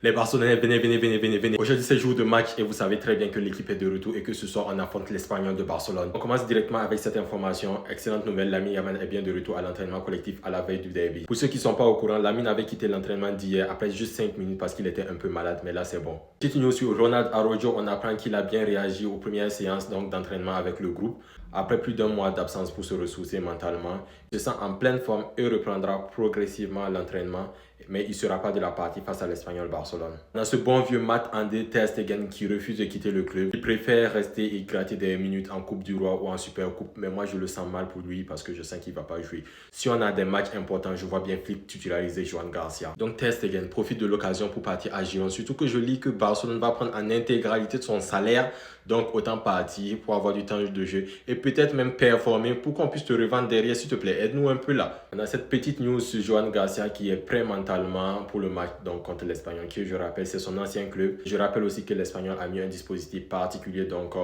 Les Barcelonais, venez. Aujourd'hui, c'est jour de match et vous savez très bien que l'équipe est de retour et que ce soir, on affronte l'Espagnol de Barcelone. On commence directement avec cette information. Excellente nouvelle, Lamine Yamal est bien de retour à l'entraînement collectif à la veille du derby. Pour ceux qui ne sont pas au courant, Lamine avait quitté l'entraînement d'hier après juste 5 minutes parce qu'il était un peu malade, mais là, c'est bon. Petite news sur Ronald Araujo, on apprend qu'il a bien réagi aux premières séances d'entraînement avec le groupe. Après plus d'un mois d'absence pour se ressourcer mentalement, il se sent en pleine forme et reprendra progressivement l'entraînement, mais il ne sera pas de la partie face à l'Espagnol Barcelone. On a ce bon vieux Marc-André ter Stegen qui refuse de quitter le club. Il préfère rester et gratter des minutes en Coupe du Roi ou en Super Coupe, mais moi je le sens mal pour lui parce que je sens qu'il ne va pas jouer. Si on a des matchs importants, je vois bien Flick titulariser Joan Garcia. Donc ter Stegen profite de l'occasion pour partir à Girona, surtout que je lis que Barcelone va prendre en intégralité de son salaire, donc autant partir pour avoir du temps de jeu et peut-être même performer pour qu'on puisse te revendre derrière, s'il te plaît. Aide-nous un peu là. On a cette petite news sur Joan Garcia qui est prêt mentalement pour le match donc contre l'Espagnol, qui je rappelle c'est son ancien club. Je rappelle aussi que l'Espagnol a mis un dispositif particulier donc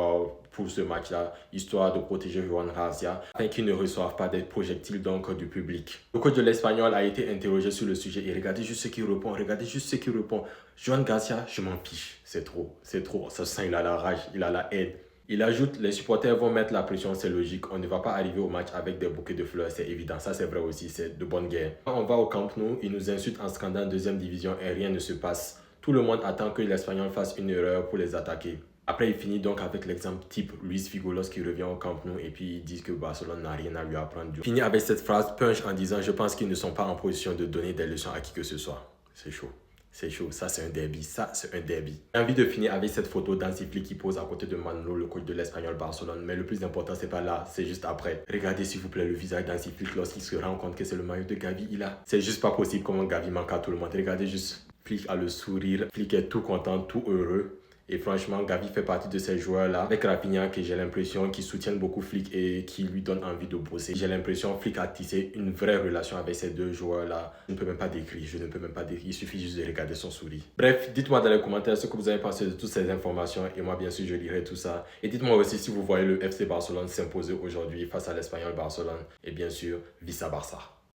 pour ce match-là, histoire de protéger Joan Garcia afin qu'il ne reçoive pas des projectiles donc du public. Le coach de l'Espagnol a été interrogé sur le sujet et regardez juste ce qu'il répond. Joan Garcia, je m'en fiche, c'est trop. Ça sent, il a la rage, il a la haine. Il ajoute, les supporters vont mettre la pression, c'est logique. On ne va pas arriver au match avec des bouquets de fleurs, c'est évident. Ça, c'est vrai aussi, c'est de bonne guerre. Quand on va au Camp Nou, ils nous insultent en scandant en deuxième division et rien ne se passe. Tout le monde attend que l'Espagnol fasse une erreur pour les attaquer. Après, il finit donc avec l'exemple type Luis Figo lorsqu'il revient au Camp Nou et puis ils disent que Barcelone n'a rien à lui apprendre. Il finit avec cette phrase punch en disant « Je pense qu'ils ne sont pas en position de donner des leçons à qui que ce soit. » C'est chaud. C'est chaud, ça c'est un derby, J'ai envie de finir avec cette photo d'Hansi Flick qui pose à côté de Manolo, le coach de l'Espagnol Barcelone. Mais le plus important, c'est pas là, c'est juste après. Regardez s'il vous plaît le visage d'Hansi Flick lorsqu'il se rend compte que c'est le maillot de Gavi, il a. C'est juste pas possible comment Gavi manque à tout le monde. Regardez juste, Flick a le sourire, Flick est tout content, tout heureux. Et franchement, Gavi fait partie de ces joueurs-là, avec Rafinha, que j'ai l'impression qu'ils soutiennent beaucoup Flick et qui lui donnent envie de bosser. J'ai l'impression que Flick a tissé une vraie relation avec ces deux joueurs-là. Je ne peux même pas décrire, il suffit juste de regarder son sourire. Bref, dites-moi dans les commentaires ce que vous avez pensé de toutes ces informations et moi, bien sûr, je lirai tout ça. Et dites-moi aussi si vous voyez le FC Barcelone s'imposer aujourd'hui face à l'Espagnol Barcelone et bien sûr, vice versa.